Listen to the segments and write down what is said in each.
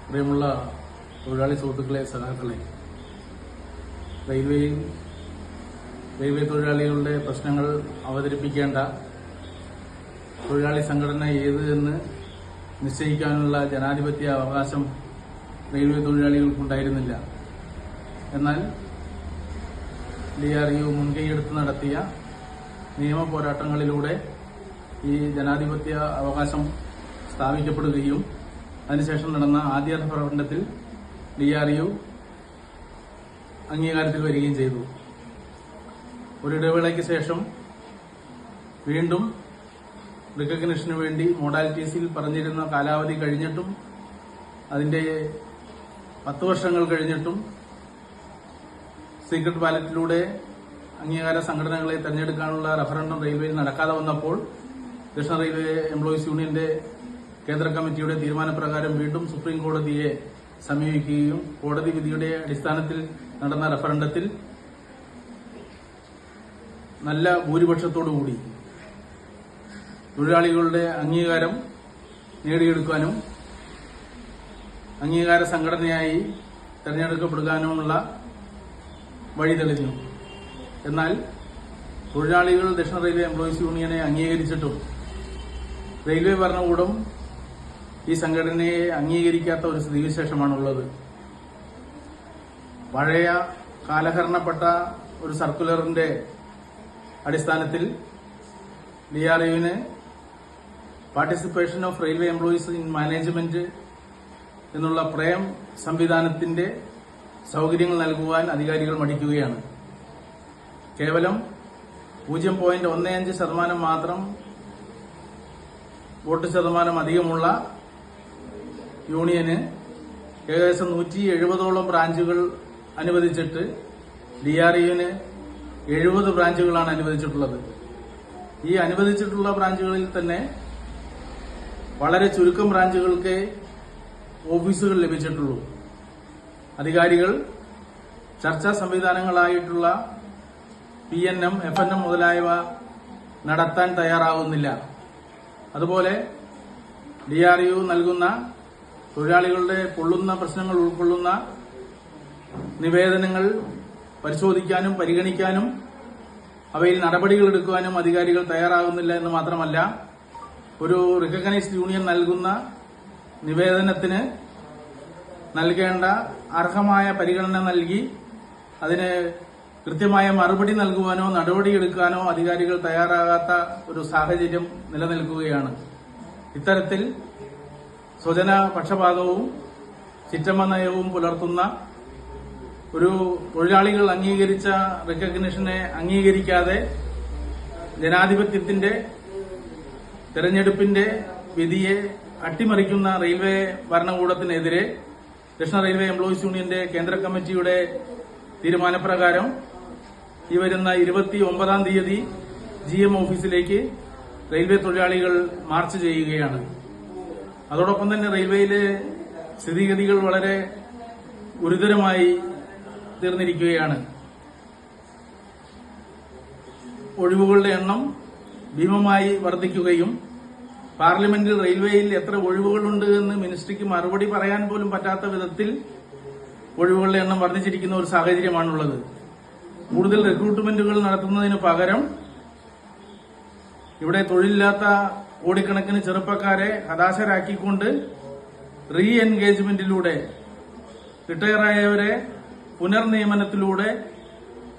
പ്രിയമുള്ള തൊഴിലാളി സുഹൃത്തുക്കളെ, സഖാക്കളെ, റെയിൽവേ തൊഴിലാളികളുടെ പ്രശ്നങ്ങൾ അവതരിപ്പിക്കേണ്ട തൊഴിലാളി സംഘടന ഏത് എന്ന് നിശ്ചയിക്കാനുള്ള ജനാധിപത്യ അവകാശം റെയിൽവേ തൊഴിലാളികൾക്കുണ്ടായിരുന്നില്ല. എന്നാൽ DRU മുൻകൈയെടുത്ത് നടത്തിയ നിയമ പോരാട്ടങ്ങളിലൂടെ ഈ ജനാധിപത്യ അവകാശം സ്ഥാപിക്കപ്പെടുകയും അതിനുശേഷം നടന്ന ആദ്യ റഫറൻഡത്തിൽ DRU അംഗീകാരത്തിൽ വരികയും ചെയ്തു. ഒരിടവേളയ്ക്ക് ശേഷം വീണ്ടും റിക്കഗ്നിഷന് വേണ്ടി മോഡാലിറ്റീസിൽ പറഞ്ഞിരുന്ന കാലാവധി കഴിഞ്ഞിട്ടും അതിന്റെ 10 വർഷങ്ങൾ കഴിഞ്ഞിട്ടും സീക്രട്ട് ബാലറ്റിലൂടെ അംഗീകാര സംഘടനകളെ തെരഞ്ഞെടുക്കാനുള്ള റഫറൻഡം റെയിൽവേയിൽ നടക്കാതെ വന്നപ്പോൾ ദക്ഷിണ റെയിൽവേ എംപ്ലോയീസ് യൂണിയന്റെ കേന്ദ്ര കമ്മിറ്റിയുടെ തീരുമാനപ്രകാരം വീണ്ടും സുപ്രീം കോടതിയെ സമീപിക്കുകയും കോടതി വിധിയുടെ അടിസ്ഥാനത്തിൽ നടന്ന റഫറൻഡത്തിൽ നല്ല ഭൂരിപക്ഷത്തോടുകൂടി തൊഴിലാളികളുടെ അംഗീകാരം നേടിയെടുക്കാനും അംഗീകാര സംഘടനയായി തെരഞ്ഞെടുക്കപ്പെടുവാനുമുള്ള വഴി തെളിഞ്ഞു. എന്നാൽ തൊഴിലാളികൾ ദക്ഷിണ റെയിൽവേ എംപ്ലോയീസ് യൂണിയനെ അംഗീകരിച്ചിട്ടും റെയിൽവേ ഭരണകൂടം ഈ സംഘടനയെ അംഗീകരിക്കാത്ത ഒരു സ്ഥിതിവിശേഷമാണുള്ളത്. പഴയ കാലഹരണപ്പെട്ട ഒരു സർക്കുലറിന്റെ അടിസ്ഥാനത്തിൽ DRUവിന് participation of railway employees in management എന്നുള്ള പ്രേം സംവിധാനത്തിന്റെ സൌകര്യങ്ങൾ നൽകുവാൻ അധികാരികൾ മടിക്കുകയാണ്. കേവലം 0.15% മാത്രം വോട്ട് ശതമാനം അധികമുള്ള യൂണിയന് ഏകദേശം 170ഓളം ബ്രാഞ്ചുകൾ അനുവദിച്ചിട്ട് DRUവിന് 70 ബ്രാഞ്ചുകളാണ് അനുവദിച്ചിട്ടുള്ളത്. ഈ അനുവദിച്ചിട്ടുള്ള ബ്രാഞ്ചുകളിൽ തന്നെ വളരെ ചുരുക്കം ബ്രാഞ്ചുകൾക്ക് ഓഫീസുകൾ ലഭിച്ചിട്ടുള്ളൂ. അധികാരികൾ ചർച്ചാ സംവിധാനങ്ങളായിട്ടുള്ള PNM, FNM മുതലായവ നടത്താൻ തയ്യാറാവുന്നില്ല. അതുപോലെ DRU നൽകുന്ന തൊഴിലാളികളുടെ പൊള്ളുന്ന പ്രശ്നങ്ങൾ ഉൾക്കൊള്ളുന്ന നിവേദനങ്ങൾ പരിശോധിക്കാനും പരിഗണിക്കാനും അവയിൽ നടപടികൾ എടുക്കുവാനും അധികാരികൾ തയ്യാറാകുന്നില്ല എന്ന് മാത്രമല്ല, ഒരു റിക്കഗ്നൈസ്ഡ് യൂണിയൻ നൽകുന്ന നിവേദനത്തിന് നൽകേണ്ട അർഹമായ പരിഗണന നൽകി അതിന് കൃത്യമായ മറുപടി നൽകുവാനോ നടപടിയെടുക്കാനോ അധികാരികൾ തയ്യാറാകാത്ത ഒരു സാഹചര്യം നിലനിൽക്കുകയാണ്. ഇത്തരത്തിൽ സ്വജന പക്ഷപാതവും ചിറ്റമ്മ നയവും പുലർത്തുന്ന ഒരു തൊഴിലാളികൾ അംഗീകരിച്ച റിക്കഗ്നിഷനെ അംഗീകരിക്കാതെ ജനാധിപത്യത്തിന്റെ തെരഞ്ഞെടുപ്പിന്റെ വിധിയെ അട്ടിമറിക്കുന്ന റെയിൽവേ ഭരണകൂടത്തിനെതിരെ ദക്ഷിണ റെയിൽവേ എംപ്ലോയീസ് യൂണിയന്റെ കേന്ദ്ര കമ്മിറ്റിയുടെ തീരുമാനപ്രകാരം ഈ വരുന്ന 29-ാം തീയതി GM ഓഫീസിലേക്ക് റെയിൽവേ തൊഴിലാളികൾ മാർച്ച് ചെയ്യുകയാണ്. അതോടൊപ്പം തന്നെ റെയിൽവേയിലെ സ്ഥിതിഗതികൾ വളരെ ഗുരുതരമായി തീർന്നിരിക്കുകയാണ്. ഒഴിവുകളുടെ എണ്ണം ഭീമമായി വർദ്ധിക്കുകയും പാർലമെന്റിൽ റെയിൽവേയിൽ എത്ര ഒഴിവുകളുണ്ട് എന്ന് മിനിസ്ട്രിക്ക് മറുപടി പറയാൻ പോലും പറ്റാത്ത വിധത്തിൽ ഒഴിവുകളുടെ എണ്ണം വർദ്ധിച്ചിരിക്കുന്ന ഒരു സാഹചര്യമാണുള്ളത്. കൂടുതൽ റിക്രൂട്ട്മെന്റുകൾ നടത്തുന്നതിന് പകരം ഇവിടെ തൊഴിലില്ലാത്ത കോടിക്കണക്കിന് ചെറുപ്പക്കാരെ ഹതാശരാക്കിക്കൊണ്ട് റീ എൻഗേജ്മെന്റിലൂടെ റിട്ടയറായവരെ പുനർനിയമനത്തിലൂടെ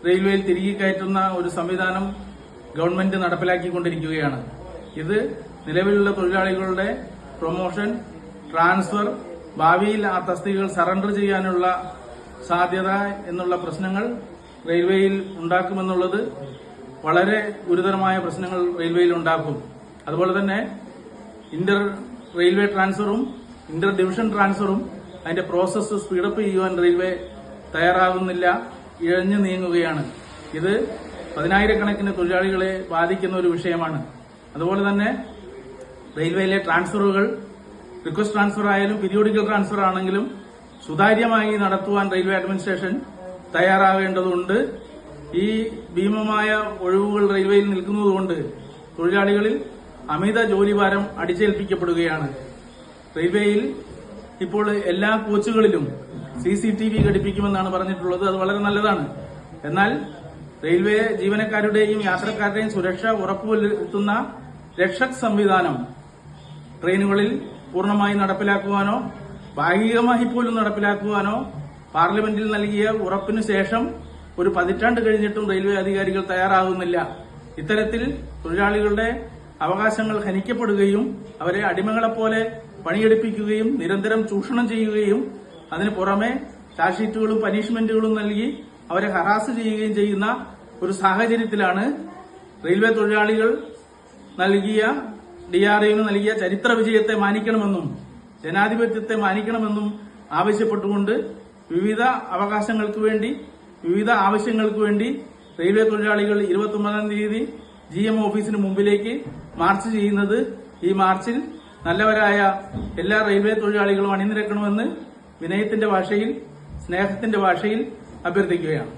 റെയിൽവേയിൽ തിരികെ കയറ്റുന്ന ഒരു സംവിധാനം ഗവൺമെന്റ് നടപ്പിലാക്കിക്കൊണ്ടിരിക്കുകയാണ്. ഇത് നിലവിലുള്ള തൊഴിലാളികളുടെ പ്രൊമോഷൻ, ട്രാൻസ്ഫർ, ഭാവിയിൽ ആ തസ്തികകൾ സറണ്ടർ ചെയ്യാനുള്ള സാധ്യത എന്നുള്ള പ്രശ്നങ്ങൾ റെയിൽവേയിൽ ഉണ്ടാക്കുമെന്നുള്ളത് വളരെ ഗുരുതരമായ പ്രശ്നങ്ങൾ റെയിൽവേയിൽ ഉണ്ടാക്കും. അതുപോലെ തന്നെ ഇന്റർ റെയിൽവേ ട്രാൻസ്ഫറും ഇന്റർ ഡിവിഷൻ ട്രാൻസ്ഫറും അതിന്റെ പ്രോസസ്സ് സ്പീഡപ്പ് ചെയ്യുവാൻ റെയിൽവേ തയ്യാറാകുന്നില്ല, ഇഴഞ്ഞു നീങ്ങുകയാണ്. ഇത് 10,000-കണക്കിന് തൊഴിലാളികളെ ബാധിക്കുന്ന ഒരു വിഷയമാണ്. അതുപോലെ തന്നെ റെയിൽവേയിലെ ട്രാൻസ്ഫറുകൾ റിക്വസ്റ്റ് ട്രാൻസ്ഫർ ആയാലും പീരിയോഡിക്കൽ ട്രാൻസ്ഫർ ആണെങ്കിലും സുതാര്യമായി നടത്തുവാൻ റെയിൽവേ അഡ്മിനിസ്ട്രേഷൻ തയ്യാറാവേണ്ടതുണ്ട്. ഈ ഭീമമായ ഒഴിവുകൾ റെയിൽവേയിൽ നിൽക്കുന്നതുകൊണ്ട് തൊഴിലാളികളിൽ അമിത ജോലിഭാരം അടിച്ചേൽപ്പിക്കപ്പെടുകയാണ്. റെയിൽവേയിൽ ഇപ്പോൾ എല്ലാ കോച്ചുകളിലും CCTV ഘടിപ്പിക്കുമെന്നാണ് പറഞ്ഞിട്ടുള്ളത്. അത് വളരെ നല്ലതാണ്. എന്നാൽ റെയിൽവേ ജീവനക്കാരുടെയും യാത്രക്കാരുടെയും സുരക്ഷ ഉറപ്പുവരുത്തുന്ന രക്ഷക് സംവിധാനം ട്രെയിനുകളിൽ പൂർണ്ണമായി നടപ്പിലാക്കുവാനോ ഭാഗികമായി പോലും നടപ്പിലാക്കുവാനോ പാർലമെന്റിൽ നൽകിയ ഉറപ്പിനു ശേഷം ഒരു പതിറ്റാണ്ട് കഴിഞ്ഞിട്ടും റെയിൽവേ അധികാരികൾ തയ്യാറാകുന്നില്ല. ഇത്തരത്തിൽ തൊഴിലാളികളുടെ അവകാശങ്ങൾ ഹനിക്കപ്പെടുകയും അവരെ അടിമകളെപ്പോലെ പണിയെടുപ്പിക്കുകയും നിരന്തരം ചൂഷണം ചെയ്യുകയും അതിനു പുറമെ ചാർജ് ഷീറ്റുകളും പനിഷ്മെന്റുകളും നൽകി അവരെ ഹറാസ് ചെയ്യുകയും ചെയ്യുന്ന ഒരു സാഹചര്യത്തിലാണ് റെയിൽവേ തൊഴിലാളികൾ നൽകിയ DRAന് നൽകിയ ചരിത്ര വിജയത്തെ മാനിക്കണമെന്നും ജനാധിപത്യത്തെ മാനിക്കണമെന്നും ആവശ്യപ്പെട്ടുകൊണ്ട് വിവിധ അവകാശങ്ങൾക്ക് വേണ്ടി വിവിധ ആവശ്യങ്ങൾക്ക് വേണ്ടി റെയിൽവേ തൊഴിലാളികൾ 29-ാം തീയതി GM ഓഫീസിന് മുമ്പിലേക്ക് മാർച്ച് ചെയ്യുന്നത്. ഈ മാർച്ചിൽ നല്ലവരായ എല്ലാ റെയിൽവേ തൊഴിലാളികളും അണിനിരക്കണമെന്ന് വിനയത്തിന്റെ ഭാഷയിൽ സ്നേഹത്തിന്റെ ഭാഷയിൽ അഭ്യർത്ഥിക്കുകയാണ്.